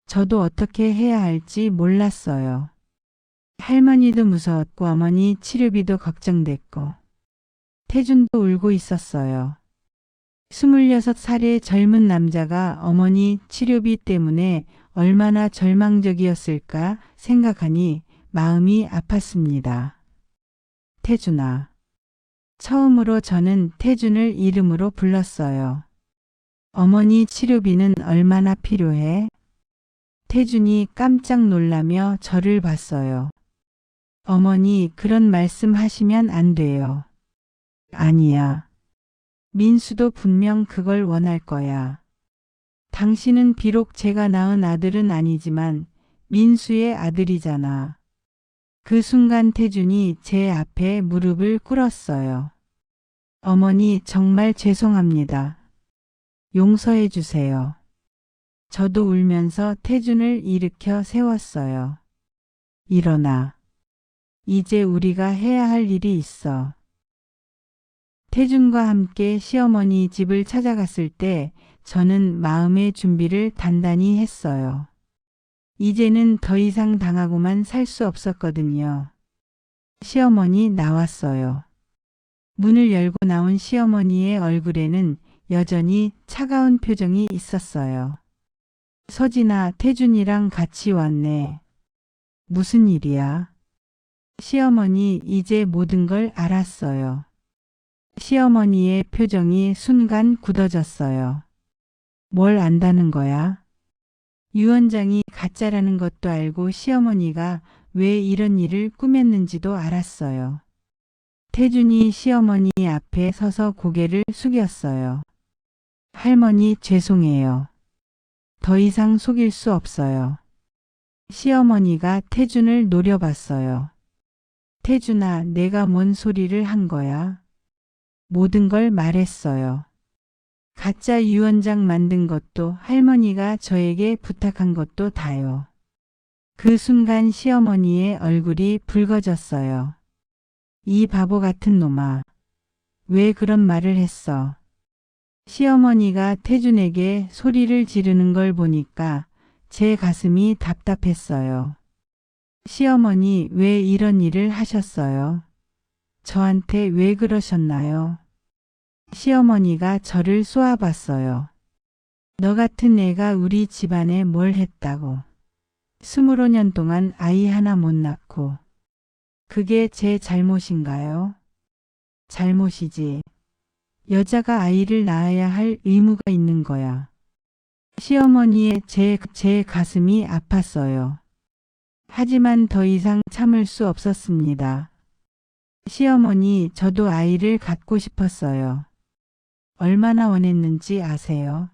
저도 어떻게 해야 할지 몰랐어요. 할머니도 무서웠고 어머니 치료비도 걱정됐고 태준도 울고 있었어요. 26살의 젊은 남자가 어머니 치료비 때문에 얼마나 절망적이었을까 생각하니 마음이 아팠습니다. 태준아. 처음으로 저는 태준을 이름으로 불렀어요. 어머니 치료비는 얼마나 필요해? 태준이 깜짝 놀라며 저를 봤어요. 어머니 그런 말씀 하시면 안 돼요. 아니야. 민수도 분명 그걸 원할 거야. 당신은 비록 제가 낳은 아들은 아니지만 민수의 아들이잖아. 그 순간 태준이 제 앞에 무릎을 꿇었어요. 어머니 정말 죄송합니다. 용서해 주세요. 저도 울면서 태준을 일으켜 세웠어요. 일어나. 이제 우리가 해야 할 일이 있어. 태준과 함께 시어머니 집을 찾아갔을 때 저는 마음의 준비를 단단히 했어요. 이제는 더 이상 당하고만 살 수 없었거든요. 시어머니 나왔어요. 문을 열고 나온 시어머니의 얼굴에는 여전히 차가운 표정이 있었어요. 서진아, 태준이랑 같이 왔네. 무슨 일이야? 시어머니 이제 모든 걸 알았어요. 시어머니의 표정이 순간 굳어졌어요. 뭘 안다는 거야? 유 원장이 가짜라는 것도 알고 시어머니가 왜 이런 일을 꾸몄는지도 알았어요. 태준이 시어머니 앞에 서서 고개를 숙였어요. 할머니 죄송해요. 더 이상 속일 수 없어요. 시어머니가 태준을 노려봤어요. 태준아, 내가 뭔 소리를 한 거야? 모든 걸 말했어요. 가짜 유언장 만든 것도 할머니가 저에게 부탁한 것도 다요. 그 순간 시어머니의 얼굴이 붉어졌어요. 이 바보 같은 놈아. 왜 그런 말을 했어? 시어머니가 태준에게 소리를 지르는 걸 보니까 제 가슴이 답답했어요. 시어머니, 왜 이런 일을 하셨어요? 저한테 왜 그러셨나요? 시어머니가 저를 쏘아봤어요. 너 같은 애가 우리 집안에 뭘 했다고. 25년 동안 아이 하나 못 낳고. 그게 제 잘못인가요? 잘못이지. 여자가 아이를 낳아야 할 의무가 있는 거야. 시어머니의 제 가슴이 아팠어요. 하지만 더 이상 참을 수 없었습니다. 시어머니, 저도 아이를 갖고 싶었어요. 얼마나 원했는지 아세요?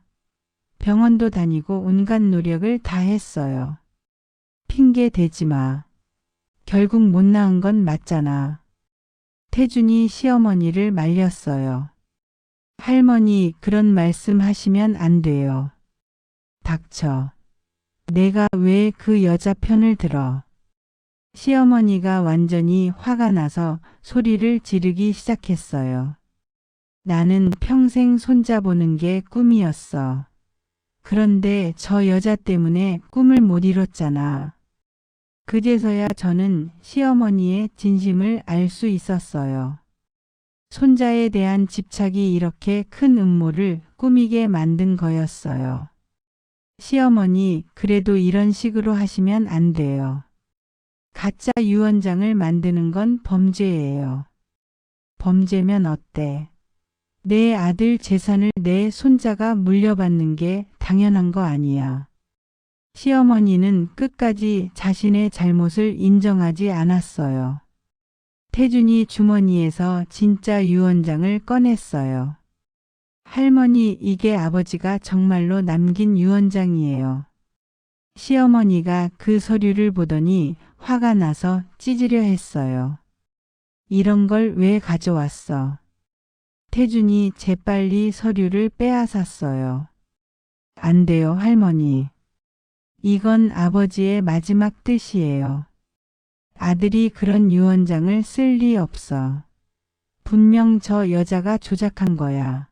병원도 다니고 온갖 노력을 다 했어요. 핑계 대지 마. 결국 못 낳은 건 맞잖아. 태준이 시어머니를 말렸어요. 할머니, 그런 말씀 하시면 안 돼요. 닥쳐. 내가 왜 그 여자 편을 들어? 시어머니가 완전히 화가 나서 소리를 지르기 시작했어요. 나는 평생 손자보는 게 꿈이었어. 그런데 저 여자 때문에 꿈을 못 이뤘잖아. 그제서야 저는 시어머니의 진심을 알 수 있었어요. 손자에 대한 집착이 이렇게 큰 음모를 꾸미게 만든 거였어요. 시어머니, 그래도 이런 식으로 하시면 안 돼요. 가짜 유언장을 만드는 건 범죄예요. 범죄면 어때? 내 아들 재산을 내 손자가 물려받는 게 당연한 거 아니야. 시어머니는 끝까지 자신의 잘못을 인정하지 않았어요. 태준이 주머니에서 진짜 유언장을 꺼냈어요. 할머니, 이게 아버지가 정말로 남긴 유언장이에요. 시어머니가 그 서류를 보더니 화가 나서 찢으려 했어요. 이런 걸 왜 가져왔어? 태준이 재빨리 서류를 빼앗았어요. 안 돼요, 할머니. 이건 아버지의 마지막 뜻이에요. 아들이 그런 유언장을 쓸 리 없어. 분명 저 여자가 조작한 거야.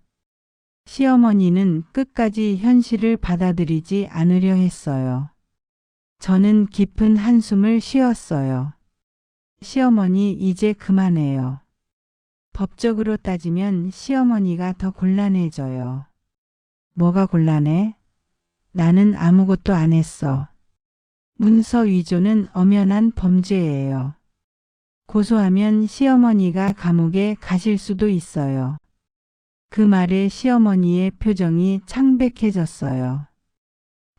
시어머니는 끝까지 현실을 받아들이지 않으려 했어요. 저는 깊은 한숨을 쉬었어요. 시어머니, 이제 그만해요. 법적으로 따지면 시어머니가 더 곤란해져요. 뭐가 곤란해? 나는 아무것도 안 했어. 문서 위조는 엄연한 범죄예요. 고소하면 시어머니가 감옥에 가실 수도 있어요. 그 말에 시어머니의 표정이 창백해졌어요.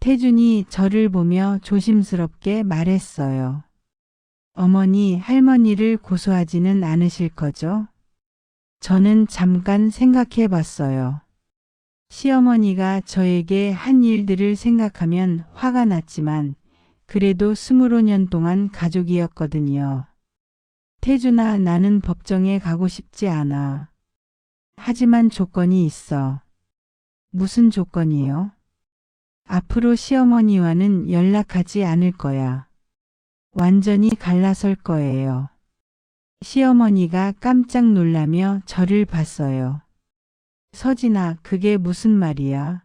태준이 저를 보며 조심스럽게 말했어요. 어머니, 할머니를 고소하지는 않으실 거죠? 저는 잠깐 생각해 봤어요. 시어머니가 저에게 한 일들을 생각하면 화가 났지만 그래도 25년 동안 가족이었거든요. 태준아, 나는 법정에 가고 싶지 않아. 하지만 조건이 있어. 무슨 조건이요? 앞으로 시어머니와는 연락하지 않을 거야. 완전히 갈라설 거예요. 시어머니가 깜짝 놀라며 저를 봤어요. 서진아, 그게 무슨 말이야?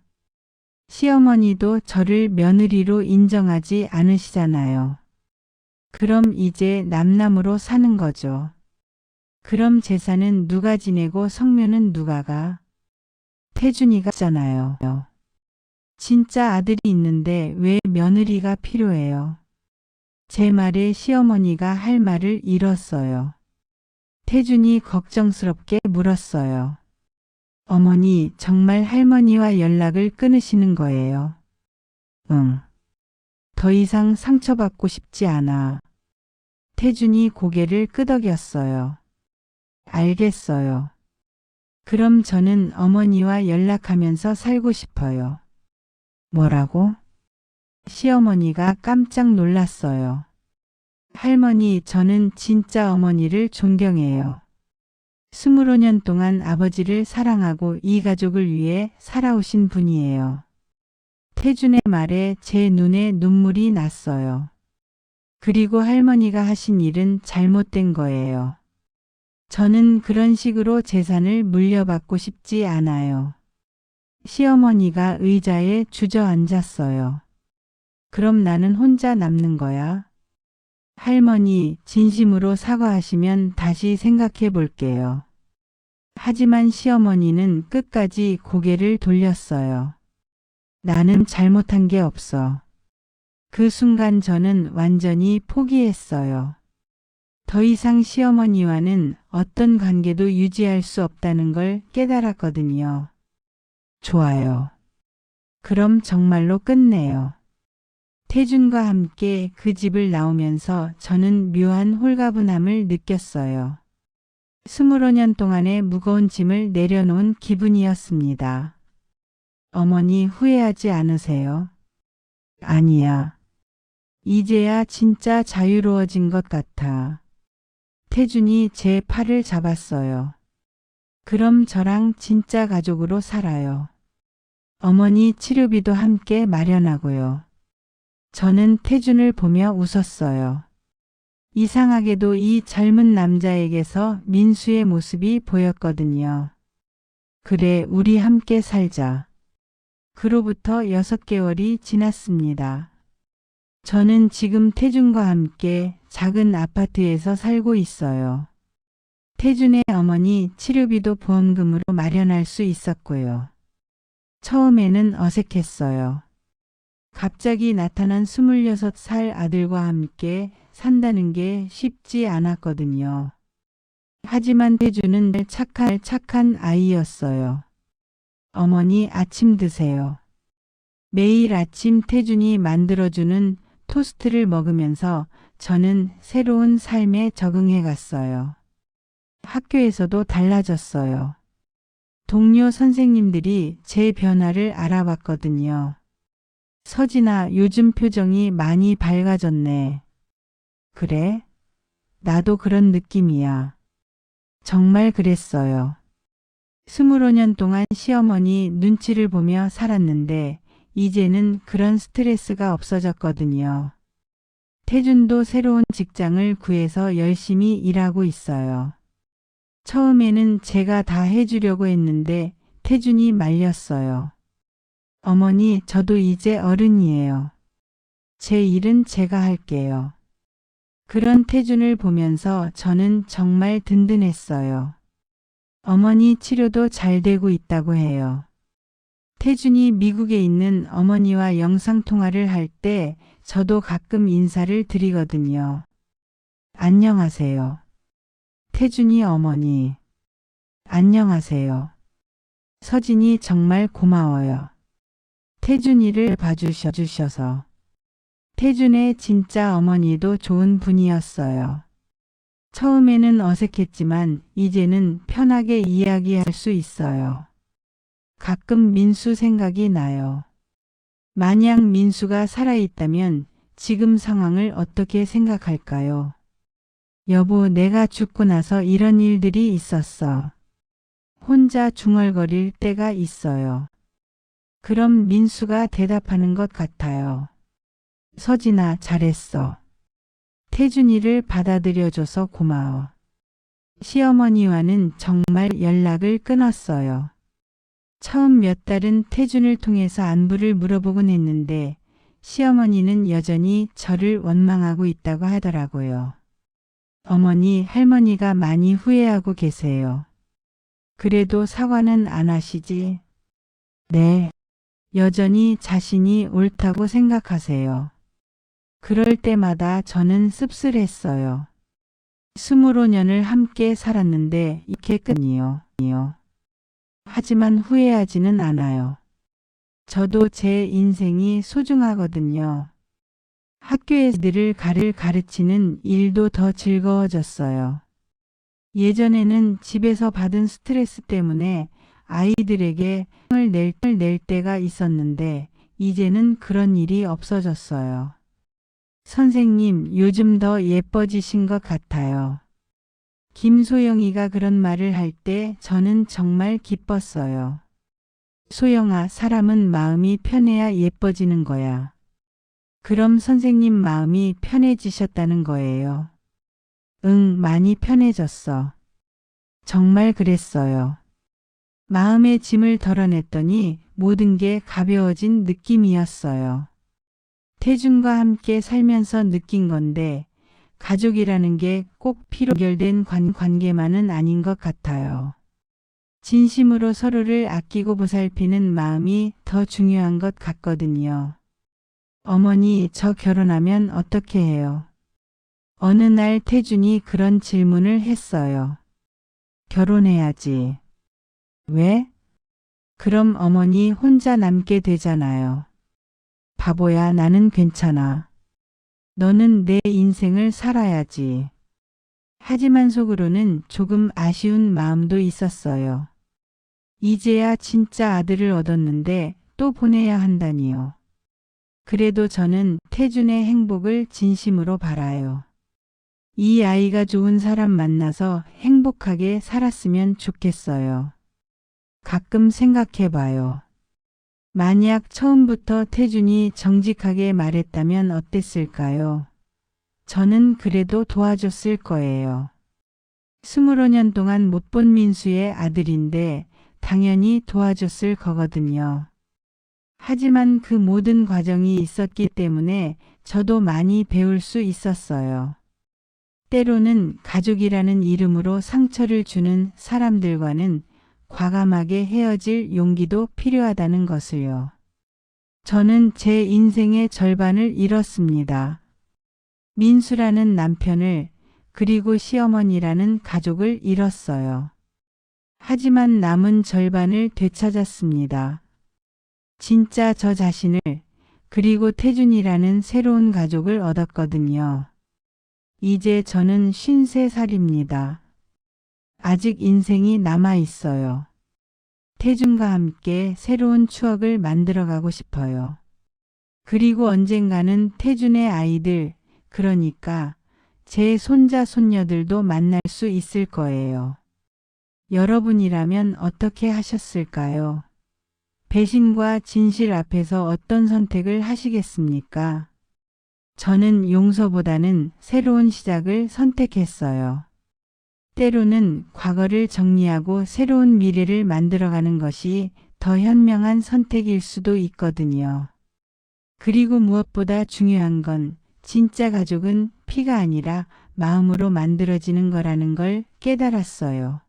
시어머니도 저를 며느리로 인정하지 않으시잖아요. 그럼 이제 남남으로 사는 거죠. 그럼 재산은 누가 지내고 성묘는 누가 가? 태준이가 잖아요. 진짜 아들이 있는데 왜 며느리가 필요해요? 제 말에 시어머니가 할 말을 잃었어요. 태준이 걱정스럽게 물었어요. 어머니, 정말 할머니와 연락을 끊으시는 거예요? 응. 더 이상 상처받고 싶지 않아. 태준이 고개를 끄덕였어요. 알겠어요. 그럼 저는 어머니와 연락하면서 살고 싶어요. 뭐라고? 시어머니가 깜짝 놀랐어요. 할머니, 저는 진짜 어머니를 존경해요. 25년 동안 아버지를 사랑하고 이 가족을 위해 살아오신 분이에요. 태준의 말에 제 눈에 눈물이 났어요. 그리고 할머니가 하신 일은 잘못된 거예요. 저는 그런 식으로 재산을 물려받고 싶지 않아요. 시어머니가 의자에 주저앉았어요. 그럼 나는 혼자 남는 거야? 할머니, 진심으로 사과하시면 다시 생각해 볼게요. 하지만 시어머니는 끝까지 고개를 돌렸어요. 나는 잘못한 게 없어. 그 순간 저는 완전히 포기했어요. 더 이상 시어머니와는 어떤 관계도 유지할 수 없다는 걸 깨달았거든요. 좋아요. 그럼 정말로 끝내요. 태준과 함께 그 집을 나오면서 저는 묘한 홀가분함을 느꼈어요. 25년 동안의 무거운 짐을 내려놓은 기분이었습니다. 어머니, 후회하지 않으세요? 아니야. 이제야 진짜 자유로워진 것 같아. 태준이 제 팔을 잡았어요. 그럼 저랑 진짜 가족으로 살아요. 어머니 치료비도 함께 마련하고요. 저는 태준을 보며 웃었어요. 이상하게도 이 젊은 남자에게서 민수의 모습이 보였거든요. 그래, 우리 함께 살자. 그로부터 6개월이 지났습니다. 저는 지금 태준과 함께 작은 아파트에서 살고 있어요. 태준의 어머니 치료비도 보험금으로 마련할 수 있었고요. 처음에는 어색했어요. 갑자기 나타난 26살 아들과 함께 산다는 게 쉽지 않았거든요. 하지만 태준은 착한 아이였어요. 어머니, 아침 드세요. 매일 아침 태준이 만들어주는 토스트를 먹으면서 저는 새로운 삶에 적응해 갔어요. 학교에서도 달라졌어요. 동료 선생님들이 제 변화를 알아봤거든요. 서진아, 요즘 표정이 많이 밝아졌네. 그래? 나도 그런 느낌이야. 정말 그랬어요. 25년 동안 시어머니 눈치를 보며 살았는데 이제는 그런 스트레스가 없어졌거든요. 태준도 새로운 직장을 구해서 열심히 일하고 있어요. 처음에는 제가 다 해주려고 했는데 태준이 말렸어요. 어머니, 저도 이제 어른이에요. 제 일은 제가 할게요. 그런 태준을 보면서 저는 정말 든든했어요. 어머니 치료도 잘 되고 있다고 해요. 태준이 미국에 있는 어머니와 영상통화를 할 때 저도 가끔 인사를 드리거든요. 안녕하세요. 태준이 어머니. 안녕하세요. 서진이 정말 고마워요. 태준이를 봐주셔서. 태준의 진짜 어머니도 좋은 분이었어요. 처음에는 어색했지만 이제는 편하게 이야기할 수 있어요. 가끔 민수 생각이 나요. 만약 민수가 살아있다면 지금 상황을 어떻게 생각할까요? 여보, 내가 죽고 나서 이런 일들이 있었어. 혼자 중얼거릴 때가 있어요. 그럼 민수가 대답하는 것 같아요. 서진아, 잘했어. 태준이를 받아들여줘서 고마워. 시어머니와는 정말 연락을 끊었어요. 처음 몇 달은 태준을 통해서 안부를 물어보곤 했는데 시어머니는 여전히 저를 원망하고 있다고 하더라고요. 어머니, 할머니가 많이 후회하고 계세요. 그래도 사과는 안 하시지? 네. 여전히 자신이 옳다고 생각하세요. 그럴 때마다 저는 씁쓸했어요. 25년을 함께 살았는데 이렇게 끝이요. 하지만 후회하지는 않아요. 저도 제 인생이 소중하거든요. 학교에서 애들을 가르치는 일도 더 즐거워졌어요. 예전에는 집에서 받은 스트레스 때문에 아이들에게 힘을 낼 때가 있었는데 이제는 그런 일이 없어졌어요. 선생님, 요즘 더 예뻐지신 것 같아요. 김소영이가 그런 말을 할 때 저는 정말 기뻤어요. 소영아, 사람은 마음이 편해야 예뻐지는 거야. 그럼 선생님 마음이 편해지셨다는 거예요. 응, 많이 편해졌어. 정말 그랬어요. 마음의 짐을 덜어냈더니 모든 게 가벼워진 느낌이었어요. 태준과 함께 살면서 느낀 건데 가족이라는 게 꼭 피로 연결된 관계만은 아닌 것 같아요. 진심으로 서로를 아끼고 보살피는 마음이 더 중요한 것 같거든요. 어머니, 저 결혼하면 어떻게 해요? 어느 날 태준이 그런 질문을 했어요. 결혼해야지. 왜? 그럼 어머니 혼자 남게 되잖아요. 바보야, 나는 괜찮아. 너는 내 인생을 살아야지. 하지만 속으로는 조금 아쉬운 마음도 있었어요. 이제야 진짜 아들을 얻었는데 또 보내야 한다니요. 그래도 저는 태준의 행복을 진심으로 바라요. 이 아이가 좋은 사람 만나서 행복하게 살았으면 좋겠어요. 가끔 생각해봐요. 만약 처음부터 태준이 정직하게 말했다면 어땠을까요? 저는 그래도 도와줬을 거예요. 25년 동안 못 본 민수의 아들인데 당연히 도와줬을 거거든요. 하지만 그 모든 과정이 있었기 때문에 저도 많이 배울 수 있었어요. 때로는 가족이라는 이름으로 상처를 주는 사람들과는 과감하게 헤어질 용기도 필요하다는 것을요. 저는 제 인생의 절반을 잃었습니다. 민수라는 남편을, 그리고 시어머니라는 가족을 잃었어요. 하지만 남은 절반을 되찾았습니다. 진짜 저 자신을, 그리고 태준이라는 새로운 가족을 얻었거든요. 이제 저는 53살입니다. 아직 인생이 남아 있어요. 태준과 함께 새로운 추억을 만들어가고 싶어요. 그리고 언젠가는 태준의 아이들, 그러니까 제 손자 손녀들도 만날 수 있을 거예요. 여러분이라면 어떻게 하셨을까요? 배신과 진실 앞에서 어떤 선택을 하시겠습니까? 저는 용서보다는 새로운 시작을 선택했어요. 때로는 과거를 정리하고 새로운 미래를 만들어가는 것이 더 현명한 선택일 수도 있거든요. 그리고 무엇보다 중요한 건 진짜 가족은 피가 아니라 마음으로 만들어지는 거라는 걸 깨달았어요.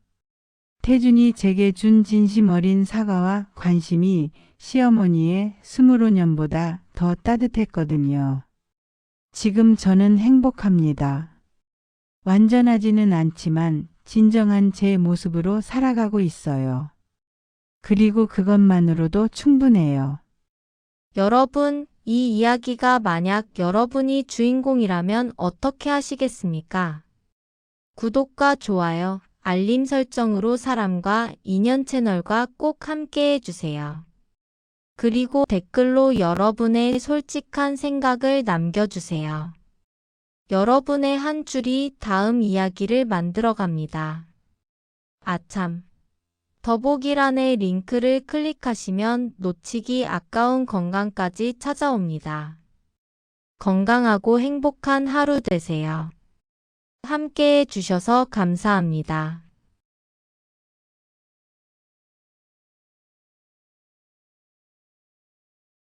태준이 제게 준 진심 어린 사과와 관심이 시어머니의 25년보다 더 따뜻했거든요. 지금 저는 행복합니다. 완전하지는 않지만 진정한 제 모습으로 살아가고 있어요. 그리고 그것만으로도 충분해요. 여러분, 이 이야기가 만약 여러분이 주인공이라면 어떻게 하시겠습니까? 구독과 좋아요, 알림 설정으로 사람과 인연 채널과 꼭 함께 해주세요. 그리고 댓글로 여러분의 솔직한 생각을 남겨주세요. 여러분의 한 줄이 다음 이야기를 만들어갑니다. 아참. 더보기란의 링크를 클릭하시면 놓치기 아까운 건강까지 찾아옵니다. 건강하고 행복한 하루 되세요. 함께 해주셔서 감사합니다.